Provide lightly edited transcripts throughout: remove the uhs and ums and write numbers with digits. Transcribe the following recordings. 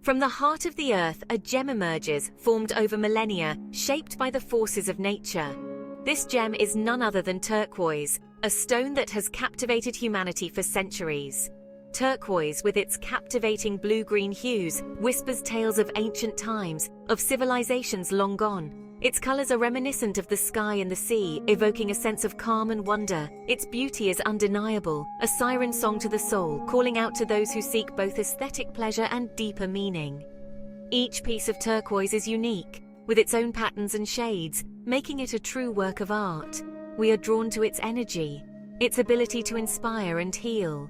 From the heart of the earth, a gem emerges, formed over millennia, shaped by the forces of nature. This gem is none other than turquoise, a stone that has captivated humanity for centuries. Turquoise, with its captivating blue-green hues, whispers tales of ancient times, of civilizations long gone. Its colors are reminiscent of the sky and the sea, evoking a sense of calm and wonder. Its beauty is undeniable, a siren song to the soul, calling out to those who seek both aesthetic pleasure and deeper meaning. Each piece of turquoise is unique, with its own patterns and shades, making it a true work of art. We are drawn to its energy, its ability to inspire and heal.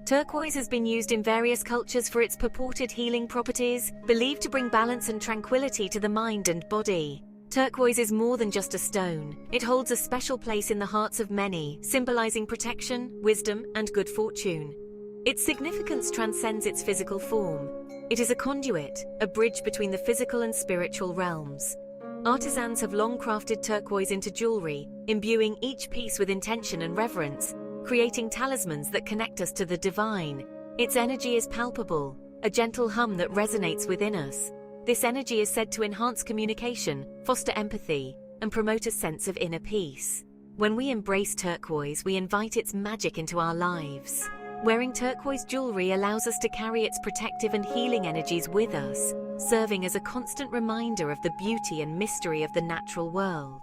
Turquoise has been used in various cultures for its purported healing properties, believed to bring balance and tranquility to the mind and body. Turquoise is more than just a stone. It holds a special place in the hearts of many, symbolizing protection, wisdom, and good fortune. Its significance transcends its physical form. It is a conduit, a bridge between the physical and spiritual realms. Artisans have long crafted turquoise into jewelry, imbuing each piece with intention and reverence, creating talismans that connect us to the divine. Its energy is palpable, a gentle hum that resonates within us. This energy is said to enhance communication, foster empathy, and promote a sense of inner peace. When we embrace turquoise, we invite its magic into our lives. Wearing turquoise jewelry allows us to carry its protective and healing energies with us, serving as a constant reminder of the beauty and mystery of the natural world.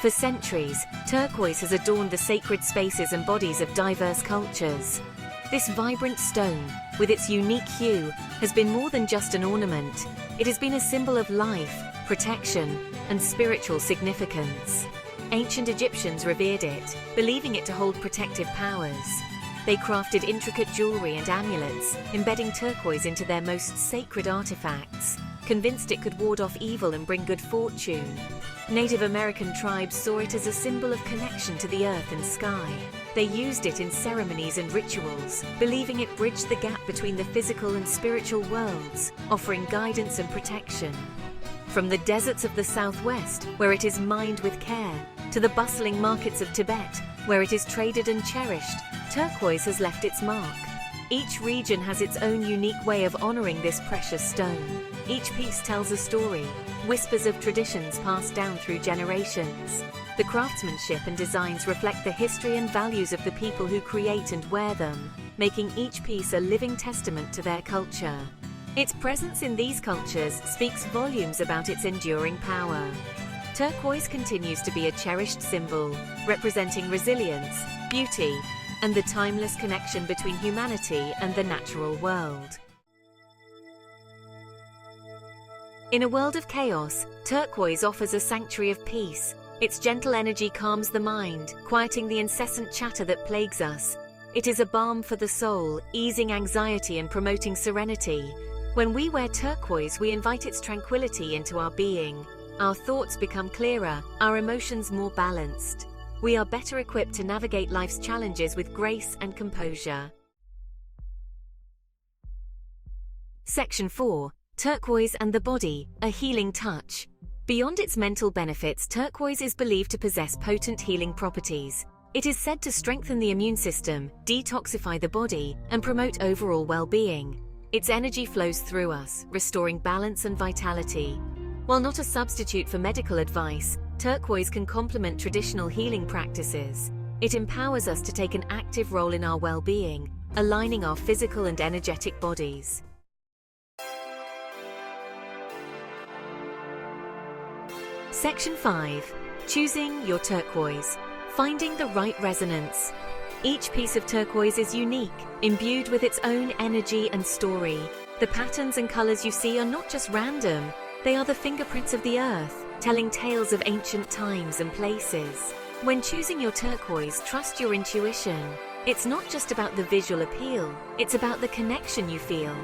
For centuries, turquoise has adorned the sacred spaces and bodies of diverse cultures. This vibrant stone, with its unique hue, has been more than just an ornament. It has been a symbol of life, protection, and spiritual significance. Ancient Egyptians revered it, believing it to hold protective powers. They crafted intricate jewelry and amulets, embedding turquoise into their most sacred artifacts, convinced it could ward off evil and bring good fortune. Native American tribes saw it as a symbol of connection to the earth and sky. They used it in ceremonies and rituals, believing it bridged the gap between the physical and spiritual worlds, offering guidance and protection. From the deserts of the southwest, where it is mined with care, to the bustling markets of Tibet, where it is traded and cherished, turquoise has left its mark. Each region has its own unique way of honoring this precious stone. Each piece tells a story, whispers of traditions passed down through generations. The craftsmanship and designs reflect the history and values of the people who create and wear them, making each piece a living testament to their culture. Its presence in these cultures speaks volumes about its enduring power. Turquoise continues to be a cherished symbol, representing resilience, beauty, and the timeless connection between humanity and the natural world. In a world of chaos, turquoise offers a sanctuary of peace. Its gentle energy calms the mind, quieting the incessant chatter that plagues us. It is a balm for the soul, easing anxiety and promoting serenity. When we wear turquoise, we invite its tranquility into our being. Our thoughts become clearer, our emotions more balanced. We are better equipped to navigate life's challenges with grace and composure. Section 4. Turquoise and the body, a healing touch. Beyond its mental benefits, turquoise is believed to possess potent healing properties. It is said to strengthen the immune system, detoxify the body, and promote overall well-being. Its energy flows through us, restoring balance and vitality. While not a substitute for medical advice, turquoise can complement traditional healing practices. It empowers us to take an active role in our well-being, aligning our physical and energetic bodies. Section 5. Choosing your turquoise. Finding the right resonance. Each piece of turquoise is unique, imbued with its own energy and story. The patterns and colors you see are not just random, they are the fingerprints of the earth, telling tales of ancient times and places. When choosing your turquoise, trust your intuition. It's not just about the visual appeal, it's about the connection you feel.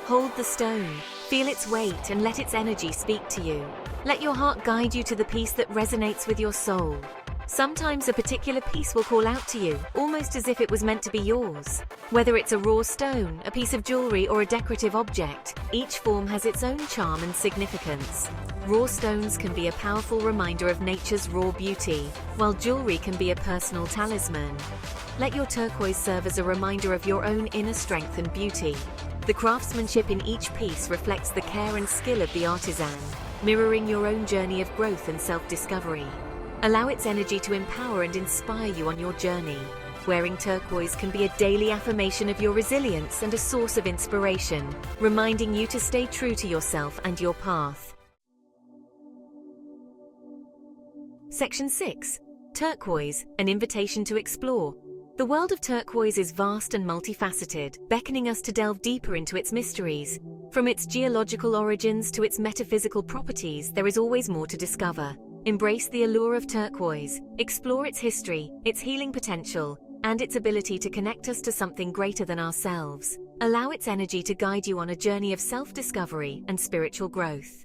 Hold the stone, feel its weight, and let its energy speak to you. Let your heart guide you to the piece that resonates with your soul. Sometimes a particular piece will call out to you, almost as if it was meant to be yours. Whether it's a raw stone, a piece of jewelry, or a decorative object, each form has its own charm and significance. Raw stones can be a powerful reminder of nature's raw beauty, while jewelry can be a personal talisman. Let your turquoise serve as a reminder of your own inner strength and beauty. The craftsmanship in each piece reflects the care and skill of the artisan, mirroring your own journey of growth and self-discovery. Allow its energy to empower and inspire you on your journey. Wearing turquoise can be a daily affirmation of your resilience and a source of inspiration, reminding you to stay true to yourself and your path. Section 6. Turquoise, an invitation to explore. The world of turquoise is vast and multifaceted, beckoning us to delve deeper into its mysteries. From its geological origins to its metaphysical properties, there is always more to discover. Embrace the allure of turquoise, explore its history, its healing potential, and its ability to connect us to something greater than ourselves. Allow its energy to guide you on a journey of self-discovery and spiritual growth.